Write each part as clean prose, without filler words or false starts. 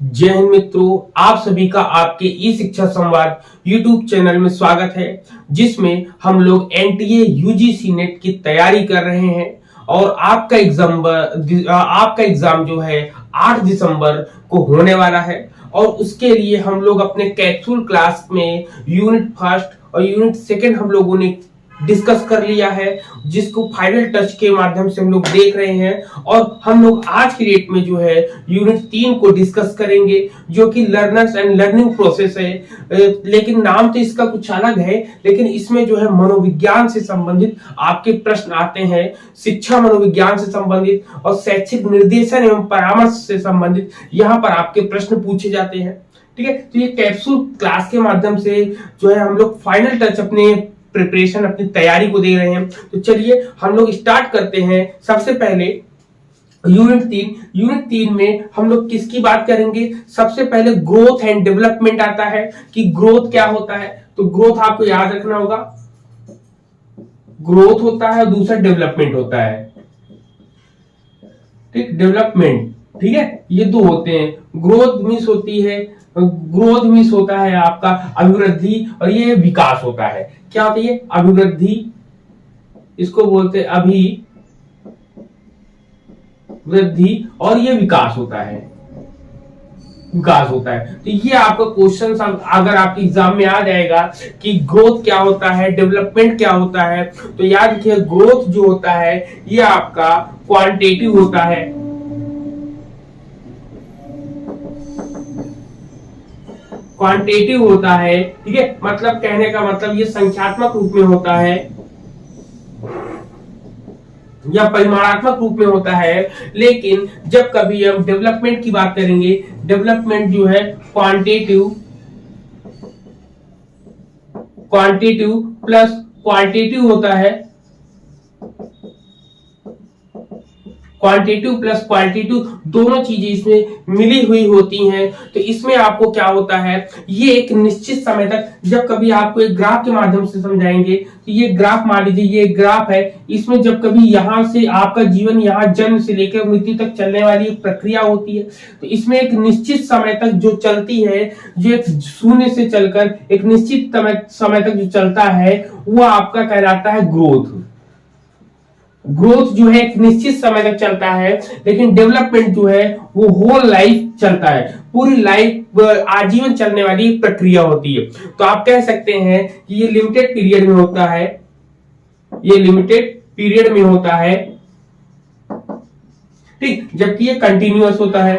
जय हिंद मित्रों, आप सभी का आपके ई शिक्षा संवाद यूट्यूब चैनल में स्वागत है, जिसमें हम लोग एनटीए यूजीसी नेट की तैयारी कर रहे हैं। और आपका एग्जाम जो है 8 दिसंबर को होने वाला है। और उसके लिए हम लोग अपने कैप्सूल क्लास में यूनिट फर्स्ट और यूनिट सेकंड हम लोगों ने डिस्कस कर लिया है, जिसको फाइनल टच के माध्यम से हम लोग देख रहे हैं। और हम लोग आज की डेट में जो है यूनिट 3 को डिस्कस करेंगे, जो कि लर्नर्स एंड लर्निंग प्रोसेस है। लेकिन नाम तो इसका कुछ अलग है, लेकिन इसमें जो है मनोविज्ञान से संबंधित आपके प्रश्न आते हैं, शिक्षा मनोविज्ञान से संबंधित और शैक्षिक निर्देशन एवं परामर्श से संबंधित यहाँ पर आपके प्रश्न पूछे जाते हैं। ठीक है, तो ये कैप्सूल क्लास के माध्यम से जो है हम लोग फाइनल टच अपने प्रिपरेशन, अपनी तैयारी को दे रहे हैं। तो चलिए हम लोग स्टार्ट करते हैं। सबसे पहले यूनिट 3 में हम लोग किसकी बात करेंगे? सबसे पहले ग्रोथ एंड डेवलपमेंट आता है कि ग्रोथ क्या होता है। तो ग्रोथ आपको याद रखना होगा, ग्रोथ होता है और दूसरा डेवलपमेंट होता है। ठीक, डेवलपमेंट, ठीक है, ये दो होते हैं। ग्रोथ मीन्स होता है आपका अभिवृद्धि, और ये विकास होता है। क्या होता है ये? अभिवृद्धि, इसको बोलते हैं अभिवृद्धि, और ये विकास होता है। तो ये आपका क्वेश्चन अगर आपके एग्जाम में आ जाएगा कि ग्रोथ क्या होता है, डेवलपमेंट क्या होता है, तो याद रखिए ग्रोथ जो होता है ये आपका क्वांटिटेटिव होता है। क्वांटिटेटिव होता है, ठीक है, मतलब कहने का मतलब ये संख्यात्मक रूप में होता है या परिमाणात्मक रूप में होता है। लेकिन जब कभी हम डेवलपमेंट की बात करेंगे, डेवलपमेंट जो है क्वांटिटेटिव प्लस क्वालिटेटिव होता है। क्वांटिटेटिव प्लस क्वालिटेटिव दोनों चीजें इसमें मिली हुई होती हैं। तो इसमें आपको क्या होता है, ये एक निश्चित समय तक, जब कभी आपको एक ग्राफ के माध्यम से समझाएंगे, तो ये ग्राफ मान लीजिए, ये ग्राफ है, इसमें जब कभी यहां से आपका जीवन, यहाँ जन्म से लेकर मृत्यु तक चलने वाली एक प्रक्रिया होती है। तो इसमें एक निश्चित समय तक जो चलती है, जो एक शून्य से चलकर एक निश्चित समय तक जो चलता है, वो आपका कहलाता है ग्रोथ। ग्रोथ जो है एक निश्चित समय तक चलता है, लेकिन डेवलपमेंट जो है वो होल लाइफ चलता है, पूरी लाइफ आजीवन चलने वाली प्रक्रिया होती है। तो आप कह सकते हैं कि ये लिमिटेड पीरियड में होता है, ये लिमिटेड पीरियड में होता है, ठीक, जबकि ये कंटिन्यूअस होता है।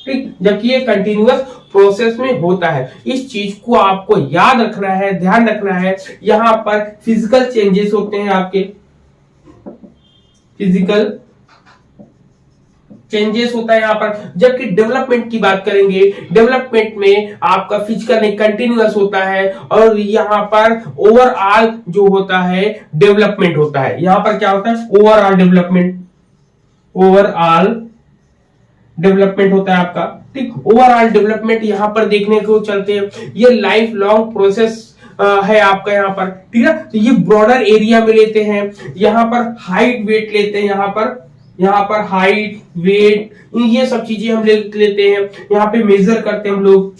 ठीक, जबकि ये कंटिन्यूअस प्रोसेस में होता है। इस चीज को आपको याद रखना है, ध्यान रखना है। यहां पर फिजिकल चेंजेस होते हैं, आपके फिजिकल चेंजेस होता है यहां पर। जबकि डेवलपमेंट की बात करेंगे, डेवलपमेंट में आपका फिजिकल नहीं, कंटिन्यूअस होता है। और यहां पर ओवरऑल जो होता है डेवलपमेंट होता है। यहां पर क्या होता है? ओवरऑल डेवलपमेंट होता है आपका। ठीक, ओवरऑल डेवलपमेंट यहां पर देखने को चलते हैं। ये लाइफ लॉन्ग प्रोसेस है आपका यहाँ पर, ठीक है। तो ये ब्रॉडर एरिया में लेते हैं, यहाँ पर हाइट वेट लेते हैं, यहाँ पर हाइट वेट ये सब चीजें हम लेते हैं। यहाँ पे मेजर करते हैं, हम लोग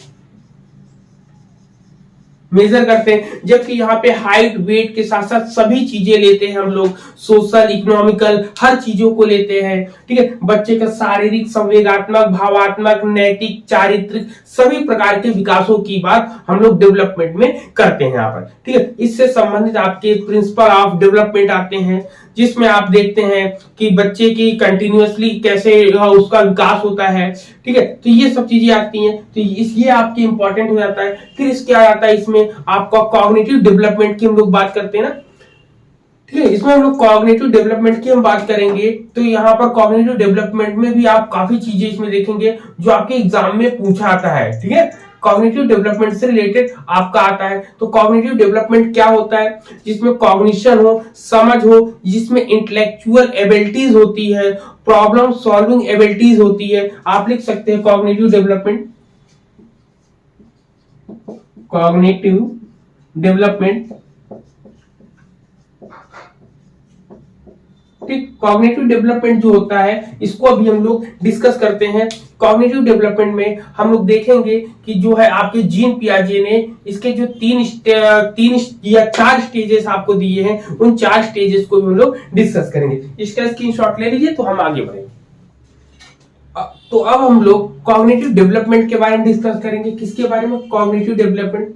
मेजर करते हैं। जबकि यहाँ पे हाइट वेट के साथ साथ सभी चीजें लेते हैं हम लोग, सोशल, इकोनॉमिकल, हर चीजों को लेते हैं। ठीक है, बच्चे का शारीरिक, संवेगात्मक, भावात्मक, नैतिक, चारित्रिक सभी प्रकार के विकासों की बात हम लोग डेवलपमेंट में करते हैं यहाँ पर। ठीक है, इससे संबंधित आपके प्रिंसिपल ऑफ डेवलपमेंट आते हैं, जिसमें आप देखते हैं कि बच्चे की कंटिन्यूअसली कैसे उसका विकास होता है। ठीक है, तो ये सब चीजें आती हैं। तो ये आपके इंपॉर्टेंट हो जाता है। फिर इसके आ जाता है इसमें आपका कॉग्निटिव डेवलपमेंट की हम लोग बात करते हैं ना। ठीक है, इसमें हम लोग कॉग्निटिव डेवलपमेंट की हम बात करेंगे। तो यहाँ पर कॉग्निटिव डेवलपमेंट में भी आप काफी चीजें इसमें देखेंगे जो आपके एग्जाम में पूछा आता है। ठीक है, कॉग्निटिव डेवलपमेंट से रिलेटेड आपका आता है। तो कॉग्निटिव डेवलपमेंट क्या होता है? जिसमें कॉग्निशन हो, समझ हो, जिसमें इंटेलेक्चुअल एबिलिटीज होती है, प्रॉब्लम सॉल्विंग एबिलिटीज होती है। आप लिख सकते हैं कॉग्निटिव डेवलपमेंट ठीक, कॉग्निटिव डेवलपमेंट जो होता है इसको अभी हम लोग डिस्कस करते हैं। कॉग्निटिव डेवलपमेंट में हम लोग देखेंगे कि जो है आपके जीन पियाजे ने इसके जो तीन या चार स्टेजेस आपको दिए हैं, उन चार स्टेजेस को भी हम लोग डिस्कस करेंगे। इसका स्क्रीनशॉट ले लीजिए तो हम आगे बढ़ेंगे। तो अब हम लोग कॉग्निटिव डेवलपमेंट के बारे में डिस्कस करेंगे। किसके बारे में? Cognitive development.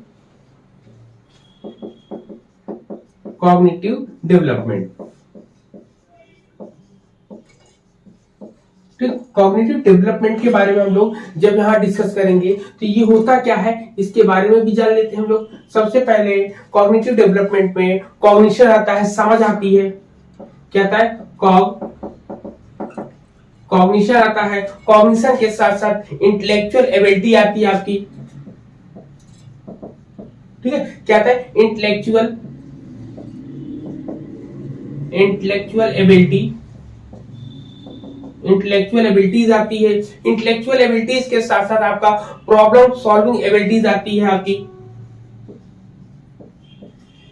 कॉग्निटिव डेवलपमेंट, ठीक, कॉग्निटिव डेवलपमेंट के बारे में हम लोग जब यहाँ डिस्कस करेंगे तो ये होता क्या है इसके बारे में भी जान लेते हैं हम लोग। सबसे पहले कॉग्निटिव डेवलपमेंट में कॉग्निशन आता है, समझ आती है। क्या आता है? कॉग्निशन आता है। कॉग्निशन के साथ साथ इंटेलेक्चुअल एबिलिटी आती है आपकी। ठीक है, क्या आता है? इंटेलेक्चुअल एबिलिटी, इंटेलेक्चुअल एबिलिटीज आती है। इंटेलेक्चुअल एबिलिटीज के साथ साथ आपका प्रॉब्लम सॉल्विंग एबिलिटीज आती है आपकी।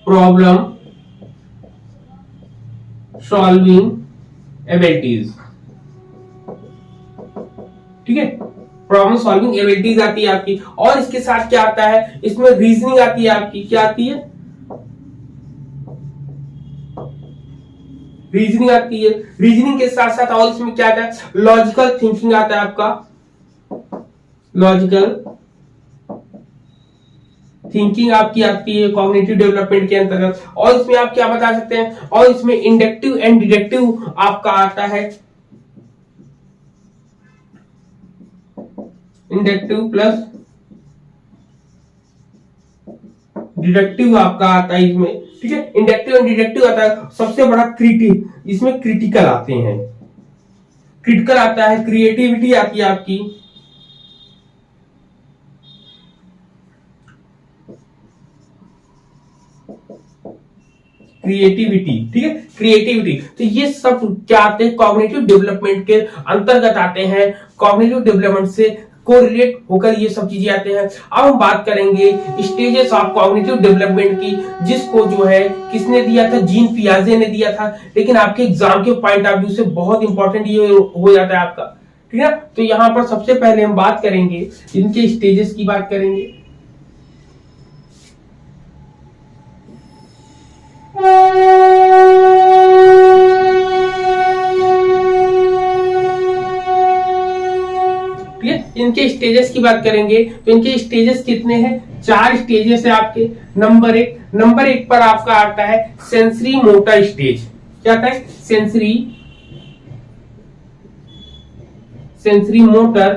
प्रॉब्लम सॉल्विंग एबिलिटीज, ठीक है, प्रॉब्लम सॉल्विंग एबिलिटीज आती है आपकी। और इसके साथ क्या आता है? इसमें रीजनिंग आती है आपकी। क्या आती है? रीजनिंग आती है। रीजनिंग के साथ साथ और इसमें क्या आता है? लॉजिकल थिंकिंग आता है आपका। लॉजिकल थिंकिंग आपकी आती है कॉग्निटिव डेवलपमेंट के अंतर्गत। और इसमें आप क्या बता सकते हैं? और इसमें इंडक्टिव एंड डिडक्टिव आपका आता है। इंडक्टिव प्लस डिडक्टिव आपका आता है इसमें। ठीक है, इंडक्टिव एंड डिडक्टिव आता है। सबसे बड़ा इसमें क्रिटिकल आते हैं। क्रिटिकल आता है, क्रिएटिविटी आती है आपकी। क्रिएटिविटी, ठीक है, क्रिएटिविटी। तो ये सब क्या आते हैं? कॉग्निटिव डेवलपमेंट के अंतर्गत आते हैं। कॉग्निटिव डेवलपमेंट से कोरिलेट होकर ये सब चीजें आते हैं। अब हम बात करेंगे स्टेजेस ऑफ कॉग्निटिव डेवलपमेंट की, जिसको जो है किसने दिया था? जीन पियाजे ने दिया था। लेकिन आपके एग्जाम के पॉइंट ऑफ व्यू से बहुत इंपॉर्टेंट ये हो जाता है आपका। ठीक है, तो यहाँ पर सबसे पहले हम बात करेंगे इनके स्टेजेस की बात करेंगे। इनके स्टेजेस की बात करेंगे तो इनके स्टेजेस कितने हैं? 4 स्टेजेस है आपके। नंबर एक पर आपका आता है सेंसरी मोटर स्टेज। क्या आता है? Sensory motor.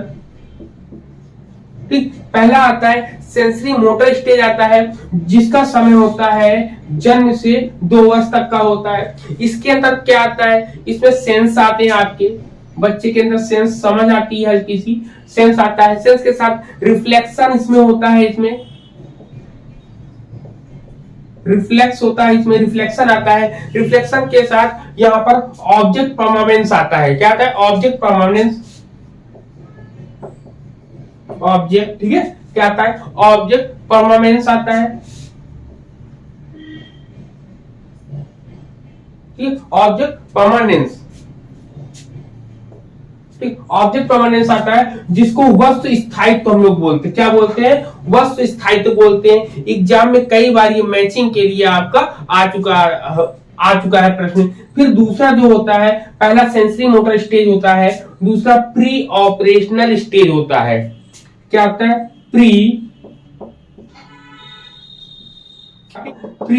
ठीक, पहला आता है सेंसरी मोटर स्टेज आता है, जिसका समय होता है जन्म से 2 वर्ष तक का होता है। इसके अंदर क्या आता है? इसमें सेंस आते हैं आपके। बच्चे के अंदर सेंस, समझ आती है, हल्की सी सेंस आता है। सेंस के साथ रिफ्लेक्शन इसमें होता है। इसमें रिफ्लेक्स होता है, इसमें रिफ्लेक्शन आता है। रिफ्लेक्शन के साथ यहाँ पर ऑब्जेक्ट परमानेंस आता है। क्या आता है? Object permanence. ऑब्जेक्ट, ठीक है, क्या आता है? ऑब्जेक्ट परमानेंस आता है। ठीक, ऑब्जेक्ट परमानेंस। ऑब्जेक्ट परमानेंस आता है, जिसको वस्तु स्थायित्व हम लोग बोलते हैं। क्या बोलते हैं? वस्तु स्थायित्व बोलते हैं। एग्जाम में कई बार ये मैचिंग के लिए आपका आ चुका है प्रश्न। फिर दूसरा जो होता है, पहला सेंसरी मोटर स्टेज होता है, दूसरा प्री ऑपरेशनल स्टेज होता है। क्या होता है? प्री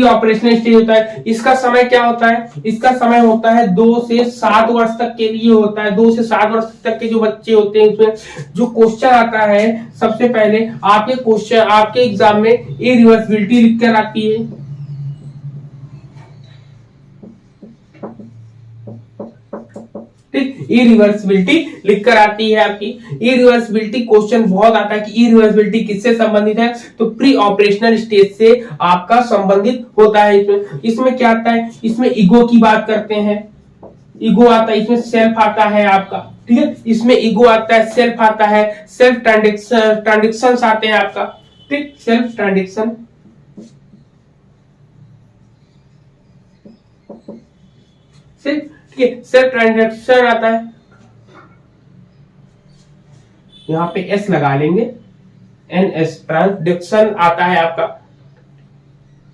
ऑपरेशनल स्टेज होता है। इसका समय क्या होता है? इसका समय होता है 2 से 7 वर्ष तक के लिए होता है। 2 से 7 वर्ष तक के जो बच्चे होते हैं, उसमें जो क्वेश्चन आता है, सबसे पहले आपके एग्जाम में इरिवर्सिबिलिटी लिखकर आती है। ठीक, इरिवर्सिबिलिटी लिखकर आती है आपकी। इरिवर्सिबिलिटी क्वेश्चन बहुत आता है कि इरिवर्सिबिलिटी किससे संबंधित है? तो प्री ऑपरेशनल स्टेज से आपका संबंधित होता है। इसमें क्या आता है? इसमें ईगो की बात करते हैं। ईगो आता है, इसमें सेल्फ आता है आपका। ठीक है, इसमें ईगो आता है, सेल्फ आता है, सेल्फ ट्रांजेक्शन आते हैं आपका। ठीक, सेल्फ ट्रांजेक्शन, सिर्फ ठीक है। सेल्फ ट्रांजैक्शन आता है, यहाँ पे एस लगा लेंगे, NS ट्रांजैक्शन आता है आपका,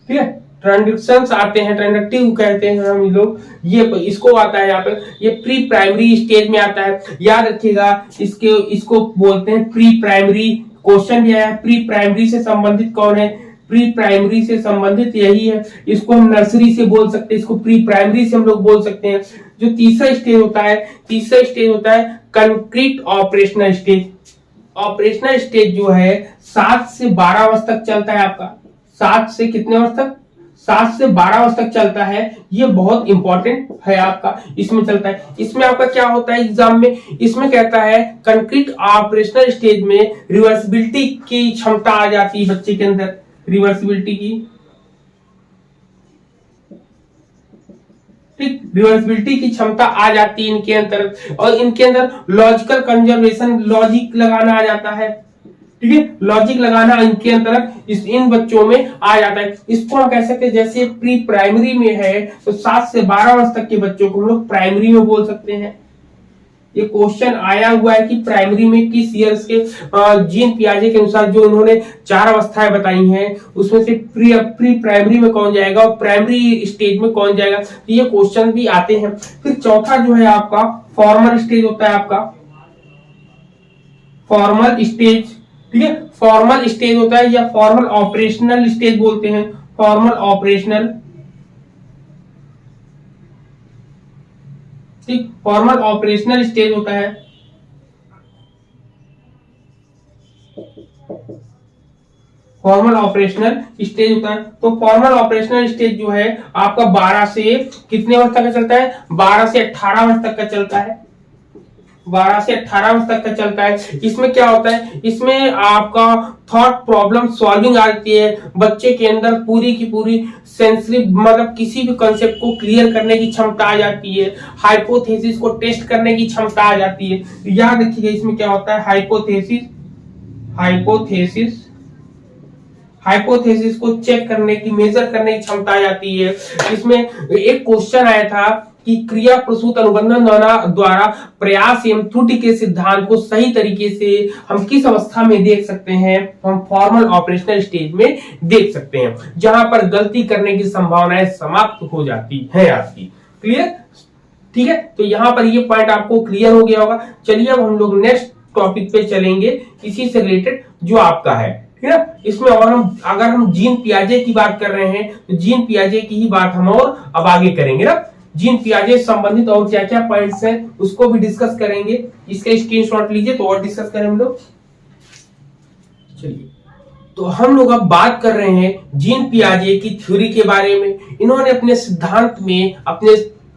ठीक है। ट्रांजैक्शंस आते हैं, ट्रांजैक्टिव कहते हैं हम लोग, ये इसको आता है यहाँ पे, ये प्री प्राइमरी स्टेज में आता है। याद रखिएगा, इसको बोलते हैं प्री प्राइमरी। क्वेश्चन भी आया, प्री प्राइमरी से संबंधित कौन है? प्री प्राइमरी से संबंधित यही है। इसको हम नर्सरी से बोल सकते हैं, इसको प्री प्राइमरी से हम लोग बोल सकते हैं। जो तीसरा स्टेज होता है, तीसरा स्टेज होता है concrete operational stage. Operational stage जो है 7 से 12 वर्ष तक चलता है आपका। 7 से कितने वर्ष तक? 7 से 12 वर्ष तक चलता है। ये बहुत इंपॉर्टेंट है आपका, इसमें चलता है। इसमें आपका क्या होता है एग्जाम में? इसमें कहता है कंक्रीट ऑपरेशनल स्टेज में रिवर्सिबिलिटी की क्षमता आ जाती है बच्चे के अंदर, रिवर्सिबिलिटी की, ठीक, रिवर्सिबिलिटी की क्षमता आ जाती है इनके अंदर। और इनके अंदर लॉजिकल कंजर्वेशन, लॉजिक लगाना आ जाता है, ठीक है। लॉजिक लगाना इनके अंदर इन बच्चों में आ जाता है। इसको हम कह सकते हैं, जैसे प्री प्राइमरी में है तो 7 से 12 वर्ष तक के बच्चों को हम लोग प्राइमरी में बोल सकते हैं। ये क्वेश्चन आया हुआ है कि प्राइमरी में किस ईयर्स के जीन पियाजे के अनुसार जो उन्होंने 4 अवस्थाएं बताई हैं उसमें से प्री प्राइमरी में कौन जाएगा और प्राइमरी स्टेज में कौन जाएगा, तो ये क्वेश्चन भी आते हैं। फिर चौथा जो है आपका फॉर्मल स्टेज होता है आपका, फॉर्मल स्टेज, ठीक है। फॉर्मल स्टेज होता है या फॉर्मल ऑपरेशनल स्टेज बोलते हैं, फॉर्मल ऑपरेशनल, ठीक, फॉर्मल ऑपरेशनल स्टेज होता है। फॉर्मल ऑपरेशनल स्टेज होता है। तो फॉर्मल ऑपरेशनल स्टेज जो है आपका 12 से कितने वर्ष तक का चलता है? 12 से 18 वर्ष तक का चलता है। 12 से 18 वर्ष तक का चलता है। इसमें क्या होता है? इसमें आपका थॉट प्रॉब्लम सॉल्विंग आती है, बच्चे के अंदर पूरी की पूरी सेंसरी मतलब किसी भी कॉन्सेप्ट को क्लियर करने की क्षमता आ जाती है, हाइपोथेसिस को टेस्ट करने की क्षमता आ जाती है। याद रखिएगा इसमें क्या होता है? हाइपोथेसिस को चेक करने की, मेजर करने की क्षमता आ जाती है। इसमें एक क्वेश्चन आया था कि क्रिया प्रसूत अनुबंधन द्वारा प्रयास एवं त्रुटि के सिद्धांत को सही तरीके से हम किस अवस्था में देख सकते हैं? हम फॉर्मल ऑपरेशनल स्टेज में देख सकते हैं, जहां पर गलती करने की संभावनाएं समाप्त हो जाती है आपकी। क्लियर? ठीक है, तो यहां पर ये पॉइंट आपको क्लियर हो गया होगा। चलिए अब हम लोग नेक्स्ट टॉपिक पे चलेंगे, इसी से रिलेटेड जो आपका है, ठीक है। इसमें और अगर हम जीन पियाजे की बात कर रहे हैं तो जीन पियाजे की ही बात हम और अब आगे करेंगे ना। जीन पियाजे संबंधित और क्या क्या पॉइंट्स हैं उसको भी डिस्कस करेंगे। इसका स्क्रीनशॉट लीजिए तो और डिस्कस करें हम लोग। चलिए, तो हम लोग अब बात कर रहे हैं जीन पियाजे की थ्योरी के बारे में। इन्होंने अपने सिद्धांत में अपने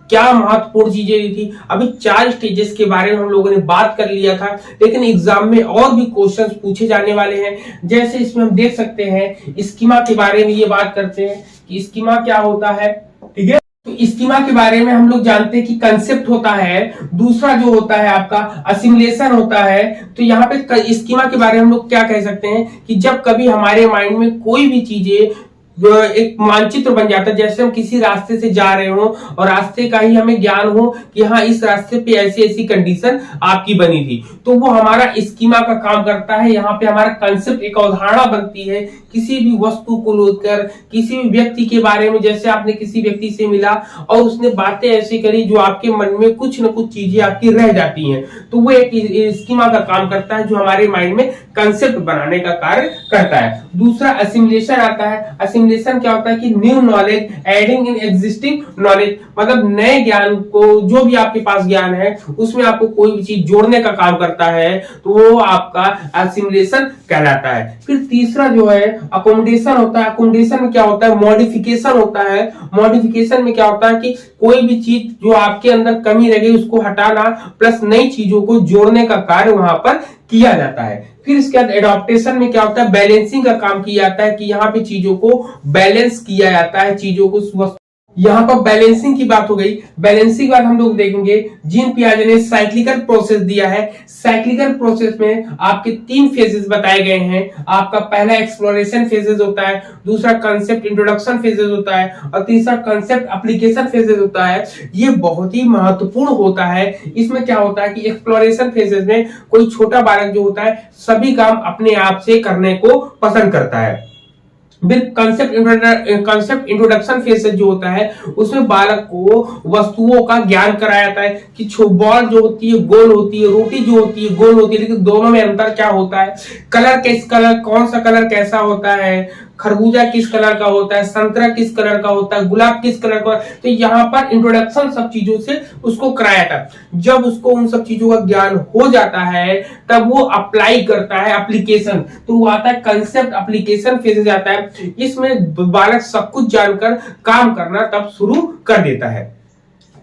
क्या महत्वपूर्ण चीजें दी थी। अभी 4 स्टेजेस के बारे में हम लोगों ने बात कर लिया था, लेकिन एग्जाम में और भी क्वेश्चंस पूछे जाने वाले हैं। जैसे इसमें हम देख सकते हैं स्कीमा के बारे में ये बात करते हैं कि स्कीमा क्या होता है, ठीक है। तो स्कीमा के बारे में हम लोग जानते हैं कि कंसेप्ट होता है, दूसरा जो होता है आपका असिमुलेशन होता है। तो यहाँ पे स्कीमा के बारे में हम लोग क्या कह सकते हैं कि जब कभी हमारे माइंड में कोई भी चीजें एक मानचित्र बन जाता है, जैसे हम किसी रास्ते से जा रहे हो और रास्ते का ही हमें ज्ञान हो कि हाँ इस रास्ते पे ऐसी ऐसी कंडीशन आपकी बनी थी, तो वो हमारा स्कीमा का काम करता है। यहाँ पे हमारा कंसेप्ट, एक अवधारणा बनती है किसी भी वस्तु को लेकर, किसी भी व्यक्ति के बारे में। जैसे आपने किसी व्यक्ति से मिला और उसने बातें ऐसी करी जो आपके मन में कुछ न कुछ चीजें आपकी रह जाती हैं, तो वो एक स्कीमा का काम करता है जो हमारे माइंड में कंसेप्ट बनाने का कार्य करता है। दूसरा असिमुलेशन आता है। असिमुलेशन क्या होता है कि new knowledge adding in existing knowledge, मतलब नए ज्ञान को, जो भी आपके पास ज्ञान है उसमें आपको कोई भी चीज जोड़ने का काम करता है, तो वो आपका असिमुलेशन कहलाता है। फिर तीसरा जो है अकोमोडेशन होता है। अकोमोडेशन में क्या होता है? मॉडिफिकेशन होता है। मॉडिफिकेशन में क्या होता है कि कोई भी चीज जो आपके अंदर कमी रह गई उसको हटाना प्लस नई चीजों को जोड़ने का कार्य वहां पर किया जाता है। फिर इसके बाद एडॉप्टेशन में क्या होता है? बैलेंसिंग का काम किया जाता है कि यहाँ पे चीजों को बैलेंस किया जाता है, चीजों को यहाँ पर बैलेंसिंग की बात हो गई। बैलेंसिंग की बात हम लोग देखेंगे, जीन पियाजे ने साइक्लिकल प्रोसेस दिया है। साइक्लिकल प्रोसेस में आपके 3 फेजेस बताए गए हैं। आपका पहला एक्सप्लोरेशन फेजेस होता है, दूसरा कंसेप्ट इंट्रोडक्शन फेजेस होता है और तीसरा कंसेप्ट एप्लीकेशन फेजेस होता है। ये बहुत ही महत्वपूर्ण होता है। इसमें क्या होता है कि एक्सप्लोरेशन फेजेस में कोई छोटा बालक जो होता है सभी काम अपने आप से करने को पसंद करता है। फिर कंसेप्ट इंट्रोडक्शन फेज जो होता है उसमें बालक को वस्तुओं का ज्ञान कराया जाता है कि बॉल जो होती है गोल होती है, रोटी जो होती है गोल होती है, लेकिन दोनों में अंतर क्या होता है, कलर कौन सा कलर कैसा होता है, खरबूजा किस कलर का होता है, संतरा किस कलर का होता है, गुलाब किस कलर का। तो यहाँ पर इंट्रोडक्शन सब चीजों से उसको कराया था। जब उसको उन सब चीजों का ज्ञान हो जाता है तब वो अप्लाई करता है एप्लीकेशन, तो वो आता है कंसेप्ट एप्लीकेशन फेज आता है। इसमें बालक सब कुछ जानकर काम करना तब शुरू कर देता है।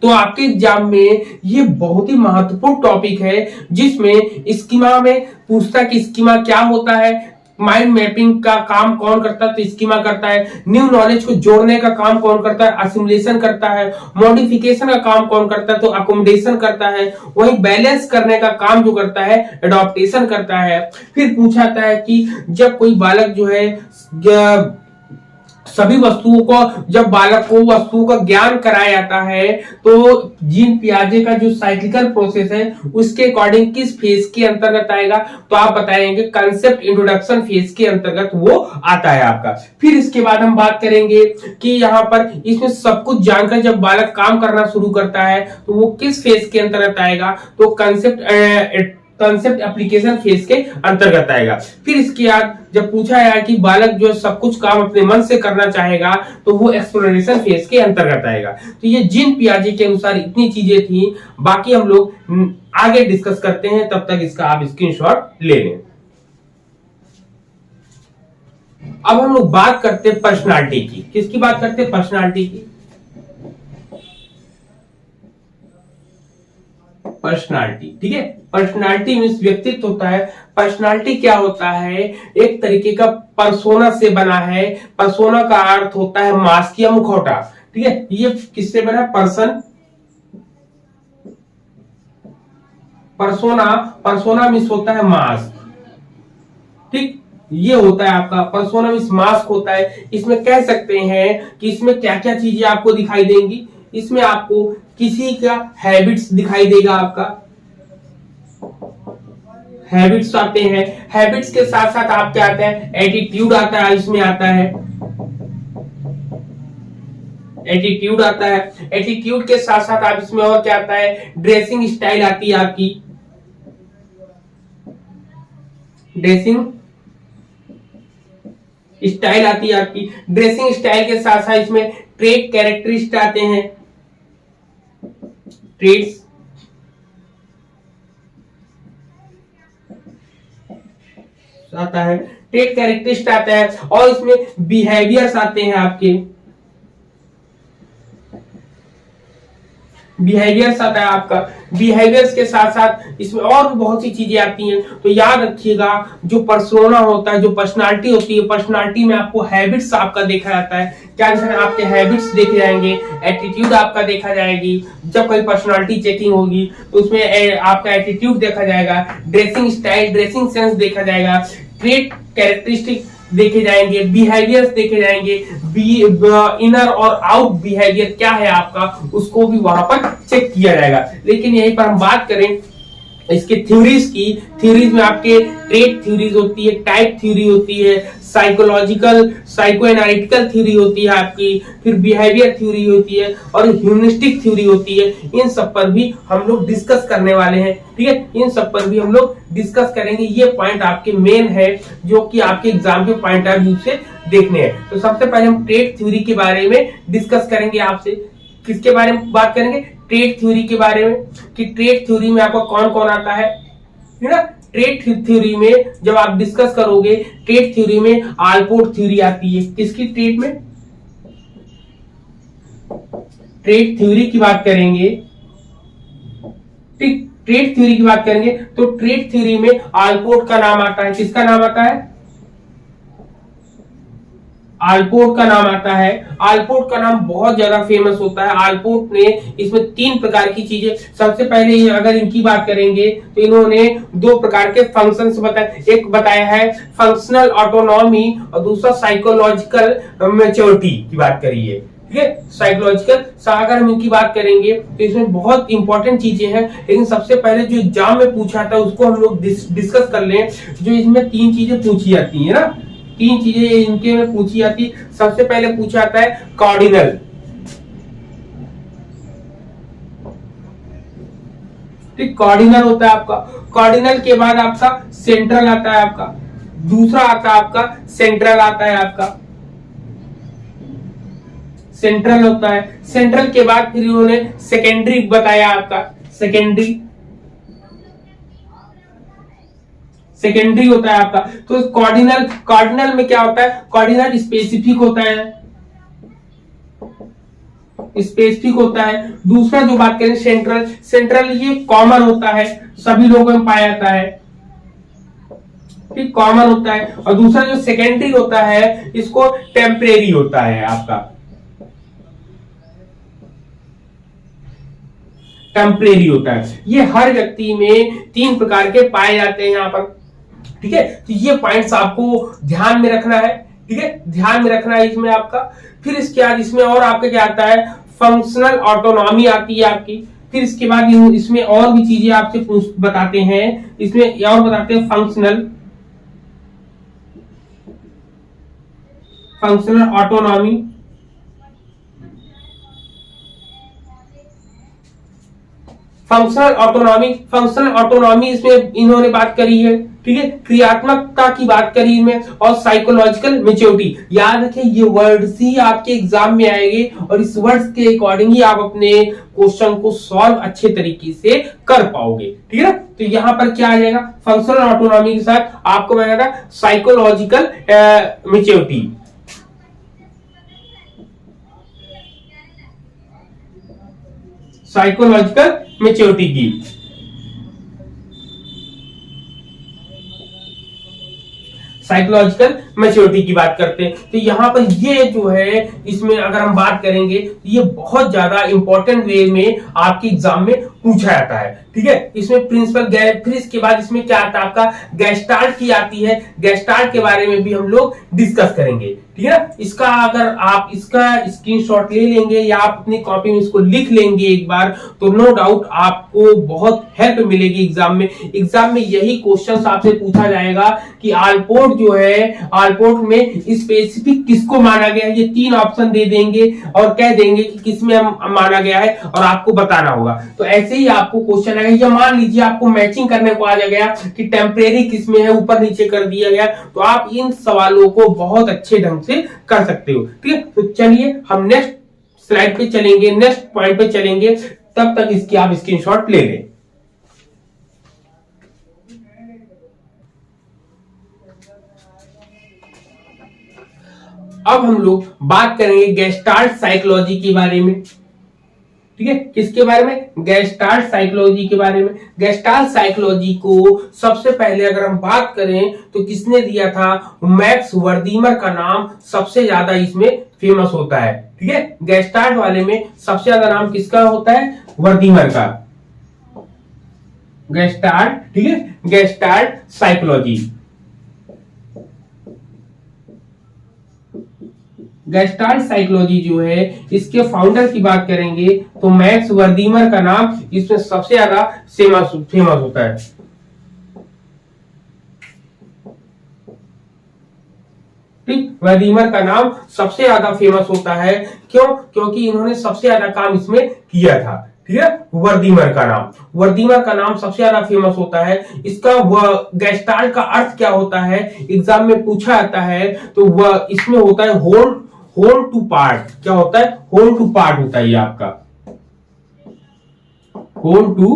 तो आपके एग्जाम में ये बहुत ही महत्वपूर्ण टॉपिक है, जिसमें स्कीमा में पूछता है कि स्कीमा क्या होता है, माइंड मैपिंग का काम कौन करता है, तो स्कीमा करता है। न्यू नॉलेज को जोड़ने का काम कौन करता है, असिमुलेशन करता है। मॉडिफिकेशन का काम कौन करता है, तो अकोमोडेशन करता है। वही बैलेंस करने का काम जो करता है एडॉप्टेशन करता है। फिर पूछाता है कि जब कोई बालक जो है सभी वस्तुओं को, जब बालक को वस्तुओं का ज्ञान कराया जाता है तो जीन पियाजे का जो साइक्लिकल प्रोसेस है उसके अकॉर्डिंग किस फेज के अंतर्गत आएगा, तो आप बताएंगे कंसेप्ट इंट्रोडक्शन फेज के अंतर्गत वो आता है आपका। फिर इसके बाद हम बात करेंगे कि यहाँ पर इसमें सब कुछ जानकर जब बालक काम करना शुरू करता है तो वो किस फेज के अंतर्गत आएगा, तो कंसेप्ट एप्लीकेशन फेज के अंतर्गत आएगा। फिर इसके बाद जब पूछा है कि बालक जो सब कुछ काम अपने मन से करना चाहेगा तो वो एक्सप्लोरेशन फेज के अंतर्गत आएगा। तो ये जीन पियाजे के अनुसार इतनी चीजें थी, बाकी हम लोग आगे डिस्कस करते हैं, तब तक इसका आप स्क्रीनशॉट ले लें। अब हम लोग बात करते हैं पर्सनालिटी की। किसकी बात करते हैं, पर्सनालिटी की। पर्सनालिटी, ठीक है। पर्सनालिटी मींस व्यक्तित्व होता है। पर्सनालिटी क्या होता है, एक तरीके का पर्सोना से बना है। पर्सोना का अर्थ होता है मास्क या मुखौटा, ठीक है। ये किससे बना, पर्सोना मींस होता है मास्क, ठीक। ये होता है आपका पर्सोना मींस मास्क होता है। इसमें कह सकते हैं कि इसमें क्या क्या चीजें आपको दिखाई देंगी। इसमें आपको किसी का हैबिट्स दिखाई देगा, आपका हैबिट्स आते हैं। हैबिट्स के साथ साथ आप क्या आता है, एटीट्यूड आता है, इसमें आता है एटीट्यूड आता है। एटीट्यूड के साथ साथ आप इसमें और क्या आता है, ड्रेसिंग स्टाइल आती है आपकी, ड्रेसिंग स्टाइल आती है आपकी। ड्रेसिंग स्टाइल के साथ साथ इसमें ट्रेट कैरेक्टरिस्टिक आते हैं, ट्रेट्स आता है, ट्रेट कैरेक्टरिस्टिक आता है। और इसमें बिहेवियर्स आते हैं आपके, बिहेवियर्स आता है आपका। बिहेवियर्स के साथ साथ इसमें और भी बहुत सी चीजें आती हैं। तो याद रखिएगा, जो पर्सोना होता है, जो पर्सनालिटी होती है, पर्सनालिटी में आपको हैबिट्स आपका देखा जाता है। क्या आपके हैबिट्स देखे जाएंगे, एटीट्यूड आपका देखा जाएगी। जब कोई पर्सनालिटी चेकिंग होगी तो उसमें आपका एटीट्यूड देखा जाएगा, ड्रेसिंग स्टाइल, ड्रेसिंग सेंस देखा जाएगा, ट्रेट कैरेक्टरिस्टिक देखे जाएंगे, बिहेवियर्स देखे जाएंगे, इनर और आउट बिहेवियर क्या है आपका, उसको भी वहां पर चेक किया जाएगा। लेकिन यहीं पर हम बात करें इसके थ्योरीज की। थ्योरीज में आपके ट्रेट थ्योरीज होती है, टाइप थ्योरी होती है, साइकोलॉजिकल साइको एनालिटिकल थ्योरी होती है आपकी, फिर बिहेवियर थ्योरी होती है और ह्यूमनिस्टिक थ्योरी होती है। इन सब पर भी हम लोग डिस्कस करने वाले हैं, ठीक है। इन सब पर भी हम लोग डिस्कस करेंगे। ये पॉइंट आपके मेन है जो कि आपके एग्जाम के पॉइंट ऑफ व्यू से देखने हैं। तो सबसे पहले हम ट्रेट थ्योरी के बारे में डिस्कस करेंगे आपसे। किसके बारे में बात करेंगे, ट्रेट थ्योरी के बारे में, कि ट्रेट थ्योरी में आपको कौन कौन आता है ना। ट्रेट थ्योरी में जब आप डिस्कस करोगे, ट्रेट थ्योरी में आलपोर्ट थ्योरी आती है। किसकी, ट्रेट में, ट्रेट थ्योरी की बात करेंगे, ठीक। ट्रेट थ्योरी की बात करेंगे तो ट्रेट थ्योरी में आलपोर्ट का नाम आता है। किसका नाम आता है, आलपोर्ट का नाम आता है। आलपोर्ट का नाम बहुत ज्यादा फेमस होता है। आलपोर्ट ने इसमें 3 प्रकार की चीजें, सबसे पहले अगर इनकी बात करेंगे तो इन्होंने 2 प्रकार के फंक्शंस बताए, एक बताया है फंक्शनल ऑटोनॉमी और दूसरा साइकोलॉजिकल मैच्योरिटी की बात करी है। ठीक है, साइकोलॉजिकल, अगर हम इनकी बात करेंगे तो इसमें बहुत इंपॉर्टेंट चीजें हैं, लेकिन सबसे पहले जो एग्जाम में पूछा था उसको हम लोग डिस्कस कर लें। जो इसमें 3 चीजें पूछी जाती है ना, 3 चीजें इनके में पूछी जाती। सबसे पहले पूछा जाता है कार्डिनल। ठीक, कार्डिनल होता है आपका। कार्डिनल के बाद आपका सेंट्रल आता है, आपका दूसरा आता है आपका सेंट्रल आता है, आपका सेंट्रल होता है। सेंट्रल के बाद फिर इन्होंने सेकेंडरी बताया, आपका सेकेंडरी, सेकेंडरी होता है आपका। तो कार्डिनल, कार्डिनल में क्या होता है, कार्डिनल स्पेसिफिक होता है, स्पेसिफिक होता है। दूसरा जो बात करें सेंट्रल, सेंट्रल ये कॉमन होता है, सभी लोगों में पाया जाता है, ठीक, कॉमन होता है। और दूसरा जो सेकेंडरी होता है इसको टेम्परेरी होता है, आपका टेम्परेरी होता है। ये हर व्यक्ति में 3 प्रकार के पाए जाते हैं यहाँ पर। ठीक है, तो ये पॉइंट्स आपको ध्यान में रखना है। ठीक है, ध्यान में रखना है इसमें आपका। फिर इसके बाद इसमें और आपका क्या आता है, फंक्शनल ऑटोनॉमी आती है आपकी। फिर इसके बाद इसमें और भी चीजें आपसे बताते हैं, इसमें और बताते हैं functional, functional autonomy, functional autonomy, functional autonomy इसमें इन्होंने बात करी है। ठीक है, क्रियात्मकता की बात करी इनमें, और साइकोलॉजिकल मैच्योरिटी। याद रखें ये वर्ड्स ही आपके एग्जाम में आएंगे और इस वर्ड्स के अकॉर्डिंग ही आप अपने क्वेश्चन को सॉल्व अच्छे तरीके से कर पाओगे। ठीक है ना, तो यहां पर क्या आ जाएगा, फंक्शनल ऑटोनॉमी के साथ आपको बताया साइकोलॉजिकल मैच्योरिटी। साइकोलॉजिकल मैच्योरिटी की, साइकोलॉजिकल मैच्योरिटी की बात करते हैं। तो यहाँ पर ये जो है इसमें अगर हम बात करेंगे तो ये बहुत ज्यादा इंपॉर्टेंट वे में आपके एग्जाम में पूछा जाता है। ठीक है, इसमें प्रिंसिपल, फिर इसके बाद इसमें क्या आता है आपका गेस्टाल्ट की आती है। गेस्टाल्ट के बारे में भी हम लोग डिस्कस करेंगे। ठीक है ना, इसका अगर आप इसका स्क्रीनशॉट ले लेंगे या आप अपनी कॉपी में इसको लिख लेंगे एक बार, तो नो डाउट आपको बहुत हेल्प मिलेगी एग्जाम में। एग्जाम में यही क्वेश्चंस आपसे पूछा जाएगा कि आलपोर्ट जो है, आलपोर्ट में स्पेसिफिक किसको माना गया है। ये 3 ऑप्शन दे देंगे और कह देंगे कि किसमें माना गया है और आपको बताना होगा। तो ऐसे ही आपको क्वेश्चन आएगा। या मान लीजिए आपको मैचिंग करने को आ गया कि टेम्परेरी किसमें है, ऊपर नीचे कर दिया गया, तो आप इन सवालों को बहुत अच्छे ढंग से कर सकते हो। ठीक है, तो चलिए हम नेक्स्ट स्लाइड पे चलेंगे, नेक्स्ट पॉइंट पे चलेंगे, तब तक इसकी आप स्क्रीनशॉट ले लें। अब हम लोग बात करेंगे गेस्टाल्ट साइकोलॉजी के बारे में। ठीक है, किसके बारे में, गेस्टाल्ट साइकोलॉजी के बारे में। गेस्टाल्ट साइकोलॉजी को सबसे पहले अगर हम बात करें तो किसने दिया था, मैक्स वर्दीमर का नाम सबसे ज्यादा इसमें फेमस होता है। ठीक है, गेस्टाल्ट वाले में सबसे ज्यादा नाम किसका होता है, वर्दीमर का, गेस्टाल्ट। ठीक है, गेस्टाल्ट साइकोलॉजी, गेस्टाल्ट साइकोलॉजी जो है इसके फाउंडर की बात करेंगे तो मैक्स वर्दीमर का नाम इसमें सबसे ज्यादा फेमस होता है। ठीक, वर्दीमर का नाम सबसे ज्यादा फेमस होता है। क्यों, क्योंकि इन्होंने सबसे ज्यादा काम इसमें किया था। ठीक है, वर्दीमर का नाम, वर्दीमर का नाम सबसे ज्यादा फेमस होता है। इसका गेस्टाल्ट का अर्थ क्या होता है, एग्जाम में पूछा जाता है, तो वह इसमें होता है होल टू पार्ट। क्या होता है, होल टू पार्ट होता है ये आपका, होल टू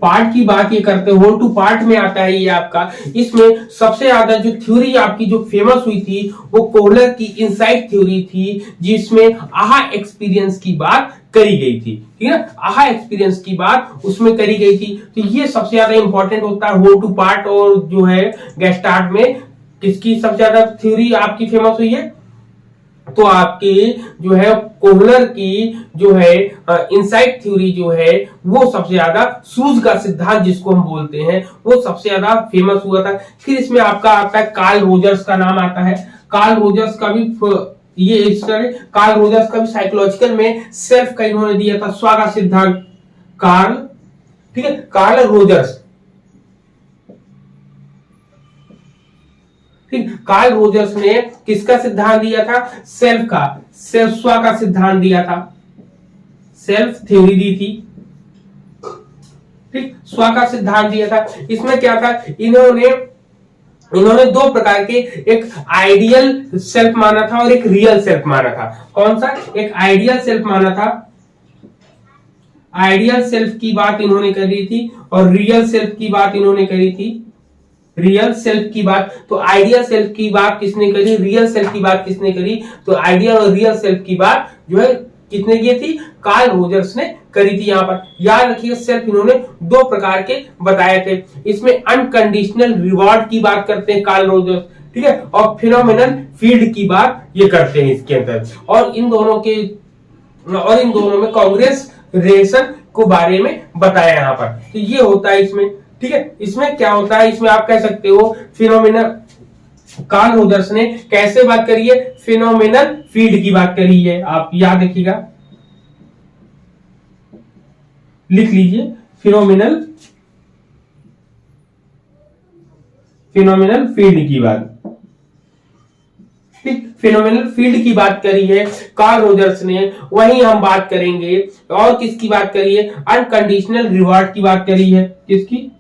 पार्ट की बात ये करते हैं, होल टू पार्ट में आता है ये आपका। इसमें सबसे ज्यादा जो थ्योरी आपकी जो फेमस हुई थी वो कोहलर की इनसाइट थ्योरी थी, जिसमें आहा एक्सपीरियंस की बात करी गई थी। ठीक है, आहा एक्सपीरियंस की बात उसमें करी गई थी। तो ये सबसे ज्यादा इंपॉर्टेंट होता है होल टू पार्ट, और जो है गेस्टाल्ट में किसकी सबसे ज्यादा थ्योरी आपकी फेमस हुई है? तो आपकी जो है कोहलर की जो है इनसाइट थ्योरी जो है वो सबसे ज्यादा, सूज का सिद्धांत जिसको हम बोलते हैं, वो सबसे ज्यादा फेमस हुआ था। फिर इसमें आपका आता है कार्ल रोजर्स का नाम आता है। कार्ल रोजर्स का भी कार्ल रोजर्स का भी साइकोलॉजिकल में सेल्फ का इन्होंने दिया था स्व का सिद्धांत। कार्ल, ठीक है, कार्ल रोजर्स, ठीक, कार्ल रोजर्स ने किसका सिद्धांत दिया था? सेल्फ का, सेल्फ स्व का सिद्धांत दिया था, सेल्फ थ्योरी दी थी, ठीक, स्व का सिद्धांत दिया था। इसमें क्या था, इन्होंने दो प्रकार के, एक आइडियल सेल्फ माना था और एक रियल सेल्फ माना था। कौन सा? एक आइडियल सेल्फ माना था, आइडियल सेल्फ की बात इन्होंने करी थी, और रियल सेल्फ की बात इन्होंने करी थी, रियल सेल्फ की बात। तो आइडियल सेल्फ की बात किसने करी, रियल सेल्फ की बात किसने करी? तो आइडियल और रियल सेल्फ की बात जो है किसने की थी? कार्ल रोजर्स ने करी थी। यहां पर याद रखिए सेल्फ इन्होंने दो प्रकार के बताए थे। इसमें अनकंडीशनल रिवॉर्ड की बात करते हैं कार्ल रोजर्स, ठीक है, और फिनोमिनल फील्ड की बात ये करते हैं इसके अंदर। और इन दोनों में कांग्रेस रिलेशन को बारे में बताया यहां पर। तो ये होता है इसमें, ठीक है। इसमें क्या होता है, इसमें आप कह सकते हो फिनोमिनल, कार्ल रोजर्स ने कैसे बात करी है? फिनोमिनल फील्ड की बात करी है। आप याद रखिएगा, लिख लीजिए, फिनोमिनल फील्ड की बात, ठीक, फिनोमिनल फील्ड की बात करी है कार्ल रोजर्स ने। वहीं हम बात करेंगे और किसकी बात करी है? अनकंडीशनल रिवॉर्ड की बात करी है। किसकी?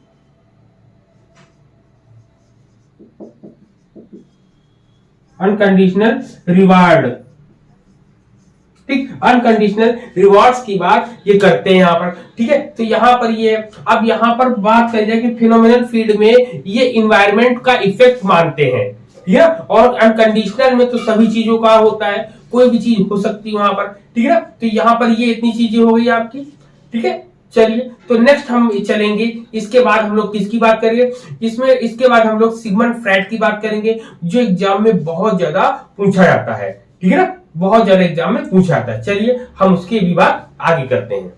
अनकंडीशनल रिवार्ड, ठीक, अनकंडीशनल रिवॉर्ड्स की बात ये करते हैं यहां पर, ठीक है। तो यहां पर ये, अब यहां पर बात करी जाए कि फिनोमिनल फील्ड में ये इन्वायरमेंट का इफेक्ट मानते हैं, ठीक है, और अनकंडीशनल में तो सभी चीजों का होता है, कोई भी चीज हो सकती है वहां पर, ठीक है। तो यहां पर ये इतनी चीजें हो गई आपकी, ठीक है। चलिए, तो नेक्स्ट हम चलेंगे, इसके बाद हम लोग किसकी बात करेंगे? इसके बाद हम लोग सिगमंड फ्रायड की बात करेंगे, जो एग्जाम में बहुत ज्यादा पूछा जाता है, ठीक है ना, बहुत ज्यादा एग्जाम में पूछा जाता है। चलिए हम उसकी भी बात आगे करते हैं।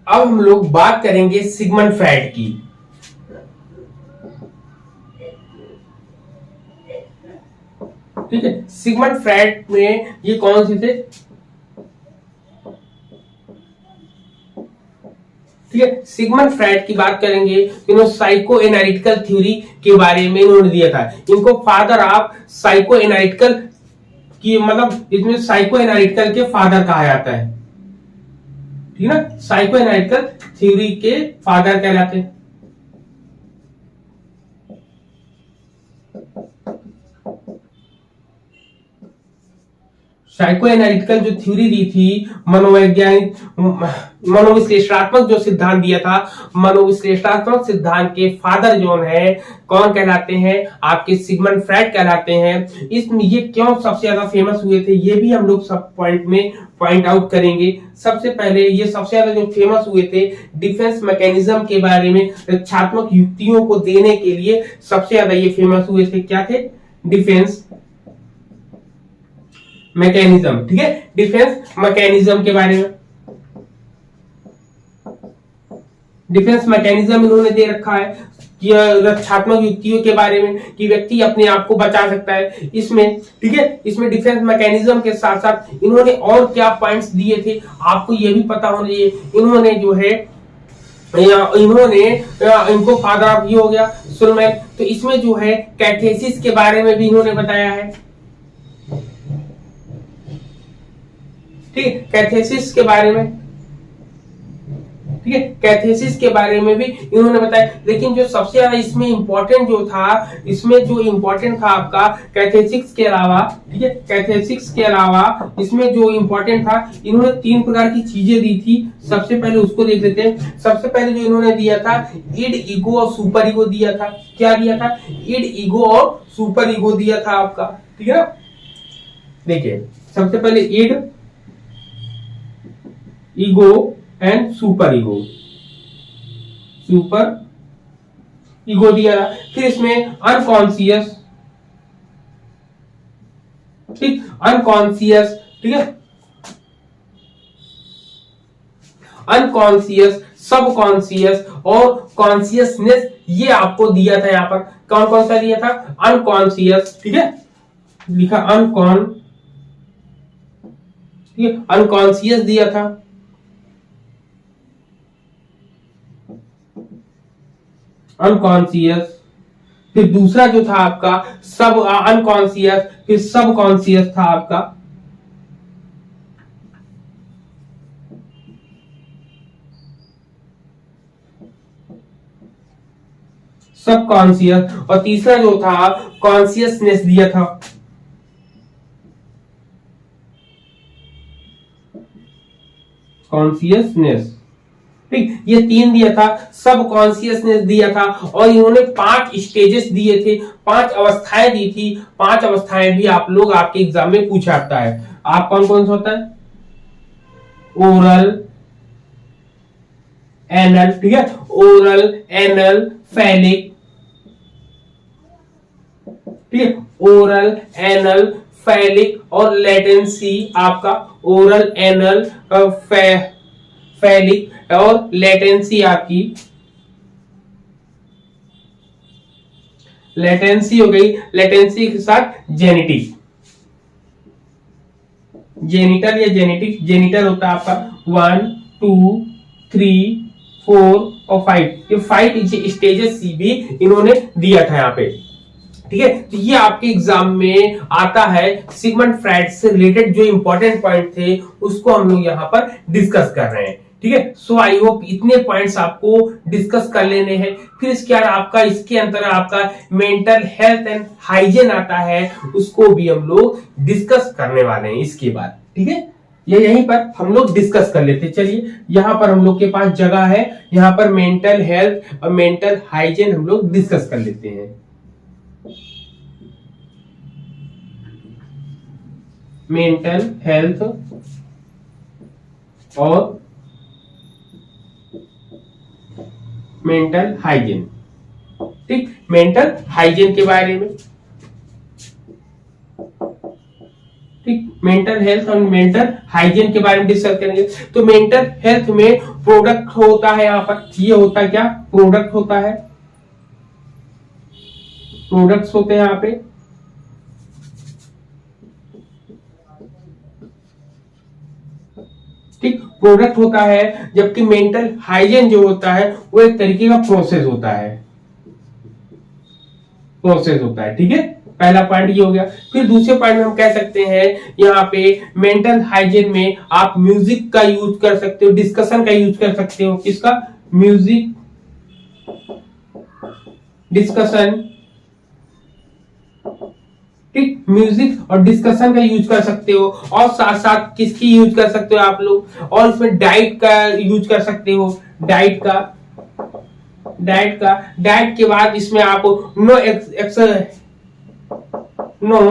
अब हम लोग बात करेंगे सिगमंड फ्रायड की। ठीक है, सिगमंड फ्रायड में ये कौन से थे? ठीक है, सिगमंड फ्रायड की बात करेंगे, इन्होंने साइको एनालिटिकल थ्योरी के बारे में इन्होंने दिया था। इनको फादर ऑफ साइको एनालिटिकल की, मतलब इसमें साइको एनालिटिकल के फादर कहा जाता है, ठीक है ना, साइको एनालिटिकल थ्योरी के फादर कहलाते हैं। साइको एनालिटिकल जो थ्योरी दी थी, मनोवैज्ञानिक, मनोविश्लेषणात्मक जो सिद्धांत दिया था, मनोविश्लेषणात्मक सिद्धांत के फादर जो है कौन कहलाते हैं? आपके सिगमंड फ्रायड कहलाते हैं। इसमें ये क्यों सबसे ज्यादा फेमस हुए थे, ये भी हम लोग सब पॉइंट में पॉइंट आउट करेंगे। सबसे पहले ये सबसे ज्यादा जो फेमस हुए थे डिफेंस मैकेनिज्म के बारे में, रक्षात्मक युक्तियों को देने के लिए सबसे ज्यादा ये फेमस हुए थे। क्या थे? डिफेंस मैकेनिज्म, ठीक है, डिफेंस मैकेनिज्म के बारे में, डिफेंस मैकेनिज्म इन्होंने दे रखा है कि रक्षात्मक युक्तियों के बारे में, कि व्यक्ति अपने आप को बचा सकता है इसमें, ठीक है। इसमें डिफेंस मैकेनिज्म के साथ साथ इन्होंने और क्या पॉइंट्स दिए थे आपको ये भी पता होना चाहिए। इन्होंने जो है इनको फादर ऑफ ये हो गया सुलमैन, तो इसमें जो है कैथेसिस के बारे में भी इन्होंने बताया है, ठीक है, कैथेसिस के बारे में, ठीक है, कैथेसिस के बारे में भी इन्होंने बताया। लेकिन जो सबसे ज्यादा इसमें इंपॉर्टेंट जो था, इसमें जो इंपॉर्टेंट था आपका कैथेसिस के अलावा, ठीक है, कैथेसिस के अलावा इसमें जो इंपॉर्टेंट था, इन्होंने 3 प्रकार की चीजें दी थी। सबसे पहले उसको देख लेते हैं। सबसे पहले जो इन्होंने दिया था, इड, ईगो और सुपर ईगो दिया था। क्या दिया था? इड, ईगो और सुपर ईगो दिया था आपका, ठीक है ना। देखिए सबसे पहले id, ego and super ego. Super ego दिया था। फिर इसमें अनकॉन्शियस, ठीक, अनकॉन्शियस, ठीक है, अनकॉन्शियस, सबकॉन्शियस और कॉन्शियसनेस, ये आपको दिया था। यहां पर कौन कौन सा दिया था? अनकॉन्शियस, ठीक है, लिखा अनकॉन, ठीक है, अनकॉन्शियस दिया था, अनकॉन्शियस। फिर दूसरा जो था आपका सब अनकॉन्शियस, फिर सबकॉन्शियस था आपका, सबकॉन्शियस। और तीसरा जो था कॉन्शियसनेस दिया था, कॉन्शियसनेस, ठीक, ये 3 दिया था। सब कॉन्शियसनेस दिया था और इन्होंने 5 स्टेजेस दिए थे, 5 अवस्थाएं दी थी। 5 अवस्थाएं भी आप लोग आपके एग्जाम में पूछा जाता है। आप कौन कौन सा होता है? ओरल, एनल, ठीक है, ओरल, एनल, फैलिक, ठीक है, ओरल, एनल, फैलिक और लेटेंसी आपका, ओरल, एनल, फैलिक और लेटेंसी आपकी, लेटेंसी हो गई। लेटेंसी के साथ जेनेटिक, जेनिटल या जेनेटिक, जेनिटल होता है आपका 1 2 3 4 और 5, ये 5 स्टेजेस भी इन्होंने दिया था यहाँ पे, ठीक है। तो ये आपके एग्जाम में आता है। सिगमंड फ्राइड से रिलेटेड जो इंपॉर्टेंट पॉइंट थे उसको हम लोग यहाँ पर डिस्कस कर रहे हैं, ठीक है। सो आई होप इतने पॉइंट्स आपको डिस्कस कर लेने हैं। फिर इसके बाद आपका इसके अंदर आपका मेंटल हेल्थ एंड हाइजीन आता है, उसको भी हम लोग डिस्कस करने वाले हैं इसके बाद, ठीक है। ये यहीं पर हम लोग डिस्कस कर लेते हैं। चलिए, यहाँ पर हम लोग के पास जगह है, यहाँ पर मेंटल हेल्थ और मेंटल हाइजीन हम लोग डिस्कस कर लेते हैं। मेंटल हेल्थ और मेंटल हाइजीन, ठीक, मेंटल हाइजीन के बारे में, ठीक, मेंटल हेल्थ और मेंटल हाइजीन के बारे में डिस्कस करेंगे। तो मेंटल हेल्थ में प्रोडक्ट होता है, यहाँ पर ये होता है क्या? प्रोडक्ट होता है, प्रोडक्ट्स होते हैं यहाँ पे, ठीक, प्रोडक्ट होता है। जबकि मेंटल हाइजीन जो होता है वो एक तरीके का प्रोसेस होता है, प्रोसेस होता है, ठीक है। पहला पॉइंट ये हो गया। फिर दूसरे पॉइंट में हम कह सकते हैं यहाँ पे मेंटल हाइजीन में आप म्यूजिक का यूज कर सकते हो, डिस्कशन का यूज कर सकते हो। किसका? म्यूजिक, डिस्कशन, ठीक, म्यूजिक और डिस्कशन का यूज कर सकते हो। और साथ साथ किसकी यूज कर सकते हो आप लोग? और इसमें डाइट का यूज कर सकते हो, डाइट का, डाइट का, डाइट के बाद इसमें आप नो,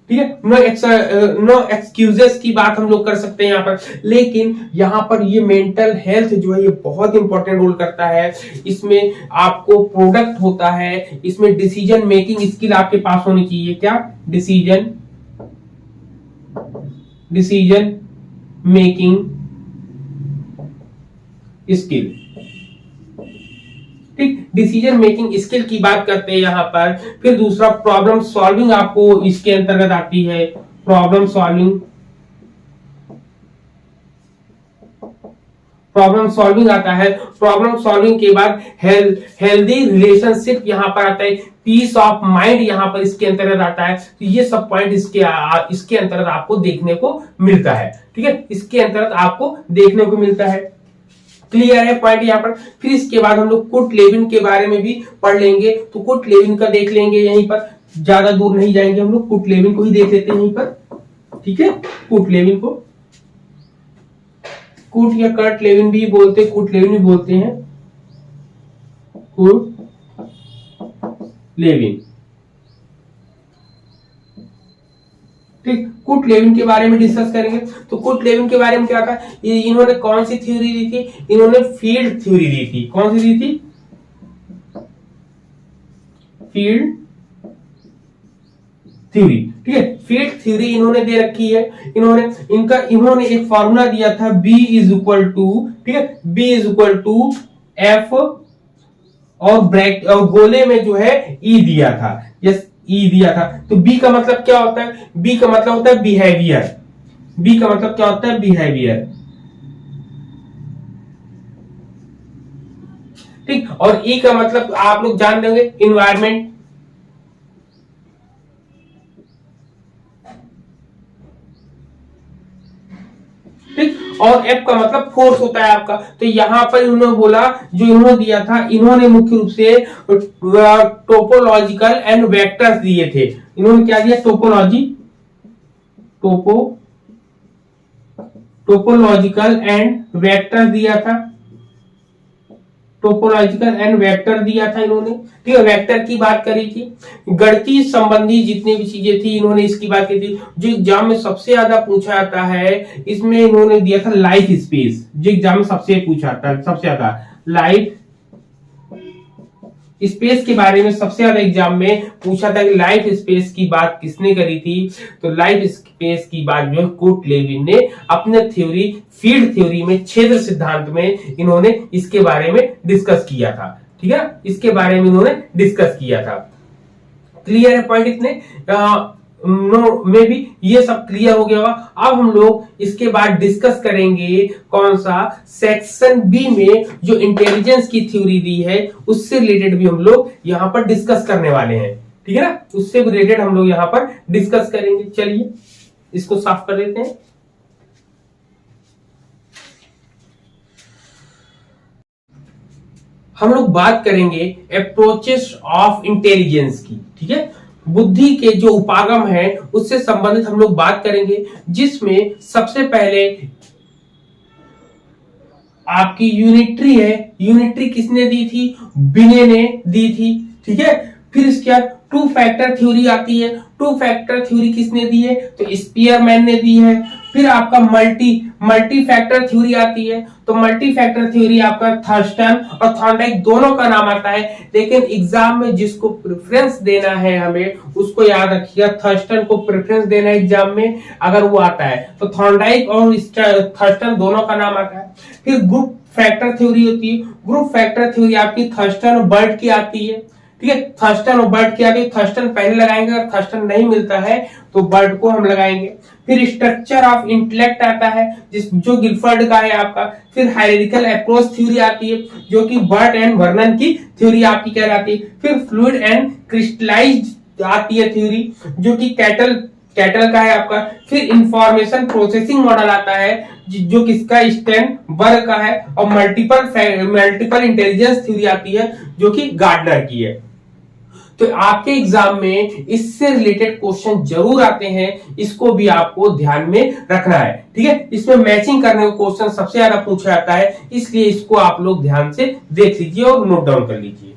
ठीक है, नो एक्सक्यूजेस की बात हम लोग कर सकते हैं यहाँ पर। लेकिन यहाँ पर ये मेंटल हेल्थ जो है ये बहुत इंपॉर्टेंट रोल करता है। इसमें आपको प्रोडक्ट होता है, इसमें डिसीजन मेकिंग स्किल आपके पास होनी चाहिए। क्या? डिसीजन मेकिंग स्किल, ठीक, डिसीजन मेकिंग स्किल की बात करते हैं यहाँ पर। फिर दूसरा प्रॉब्लम सॉल्विंग आपको इसके अंतर्गत आती है, प्रॉब्लम सॉल्विंग, प्रॉब्लम सॉल्विंग आता है। प्रॉब्लम सॉल्विंग के बाद हेल्दी रिलेशनशिप यहाँ पर आता है, पीस ऑफ माइंड यहाँ पर इसके अंतर्गत आता है। तो ये सब पॉइंट इसके अंतर्गत आपको देखने को मिलता है, ठीक है, इसके अंतर्गत आपको देखने को मिलता है। क्लियर है पॉइंट यहाँ पर। फिर इसके बाद हम लोग कुट लेविन के बारे में भी पढ़ लेंगे। तो कुट लेविन का देख लेंगे, यहीं पर ज्यादा दूर नहीं जाएंगे हम लोग, कुट लेविन को ही देख लेते हैं यहीं पर, ठीक है। कुट लेविन को कुट या कर्ट लेविन भी बोलते हैं, कुट लेविन भी बोलते हैं, कुट लेविन, ठीक, कुट लेविन के बारे में डिस्कस करेंगे। तो कुट लेविन के बारे में क्या था, इन्होंने कौन सी थ्योरी दी थी, इन्होंने फील्ड थ्योरी दी थी। कौन सी दी थी, फील्ड थ्योरी। ठीक है, फील्ड थ्योरी इन्होंने दे रखी है। इन्होंने एक फॉर्मूला दिया था B इज इक्वल टू, ठीक है, B is equal to F और गोले में जो है E दिया था, यस E दिया था। तो B का मतलब क्या होता है, B का मतलब होता है बिहेवियर। B का मतलब क्या होता है, बिहेवियर। ठीक, और E का मतलब आप लोग जान देंगे, इन्वायरमेंट। ठीक, और F का मतलब फोर्स होता है आपका। तो यहां पर इन्होंने बोला, जो इन्होंने दिया था, इन्होंने मुख्य रूप से टोपोलॉजिकल एंड वेक्टर्स दिए थे। इन्होंने क्या दिया, टोपोलॉजिकल एंड वेक्टर दिया था, टोपोलॉजिकल एंड वेक्टर दिया था इन्होंने। ठीक है, वेक्टर की बात करी थी, गणितीय संबंधी जितनी भी चीजें थी इन्होंने इसकी बात की थी। जो एग्जाम में सबसे ज्यादा पूछा जाता है, इसमें इन्होंने दिया था लाइफ स्पेस। जो एग्जाम में सबसे पूछा जाता है, सबसे ज्यादा लाइफ स्पेस के बारे में सबसे ज्यादा एग्जाम में पूछा था कि लाइफ स्पेस की बात किसने करी थी। तो लाइफ स्पेस की बात जो है कुट लेविन ने अपने थ्योरी, फील्ड थ्योरी में, क्षेत्र सिद्धांत में इन्होंने इसके बारे में डिस्कस किया था। ठीक है, इसके बारे में इन्होंने डिस्कस किया था। क्लियर है पॉइंट इतने, नो में भी ये सब क्लियर हो गया होगा। अब हम लोग इसके बाद डिस्कस करेंगे कौन सा, सेक्शन बी में जो इंटेलिजेंस की थ्योरी दी है उससे रिलेटेड भी हम लोग यहां पर डिस्कस करने वाले हैं। ठीक है ना, उससे रिलेटेड हम लोग यहां पर डिस्कस करेंगे। चलिए इसको साफ कर देते हैं। हम लोग बात करेंगे अप्रोचेस ऑफ इंटेलिजेंस की। ठीक है, बुद्धि के जो उपागम है उससे संबंधित हम लोग बात करेंगे, जिसमें सबसे पहले आपकी यूनिटरी है। यूनिटरी किसने दी थी, बिने ने दी थी। ठीक है, फिर इसके बाद टू फैक्टर थ्योरी आती है। टू फैक्टर थ्योरी किसने दी है, तो स्पीयरमैन ने दी है। फिर आपका मल्टी फैक्टर थ्योरी आती है। तो मल्टी फैक्टर थ्योरी आपका थर्स्टन और थॉर्नडाइक दोनों का नाम आता है, लेकिन एग्जाम में जिसको प्रेफरेंस देना है हमें उसको याद रखिएगा, थर्स्टन को प्रेफरेंस देना है एग्जाम में अगर वो आता है। तो थॉर्नडाइक और थर्स्टन दोनों का नाम आता है। फिर ग्रुप फैक्टर थ्योरी होती है। ग्रुप फैक्टर थ्योरी आपकी थर्स्टन और बर्ट की आती है। ठीक है, थर्स्टन और बर्ट की आती है। थर्स्टन पहले लगाएंगे, अगर थर्स्टन नहीं मिलता है तो बर्ट को हम लगाएंगे। फिर स्ट्रक्चर ऑफ इंटेलेक्ट आता है, जो गिलफर्ड का है आपका। फिर हायरार्किकल अप्रोच थ्योरी आती है, जो कि बर्ट एंड वर्नन की थ्योरी आपकी कहलाती है। फिर फ्लूइड एंड क्रिस्टलाइज्ड आती है थ्योरी, जो कि कैटल का है आपका। फिर इंफॉर्मेशन प्रोसेसिंग मॉडल आता है, जो किसका, स्टेनबर्ग का है। और मल्टीपल इंटेलिजेंस थ्योरी आती है, जो कि गार्डनर की है। तो आपके एग्जाम में इससे रिलेटेड क्वेश्चन जरूर आते हैं, इसको भी आपको ध्यान में रखना है। ठीक है, इसमें मैचिंग करने का क्वेश्चन सबसे ज्यादा पूछा जाता है, इसलिए इसको आप लोग ध्यान से देख लीजिए और नोट डाउन कर लीजिए।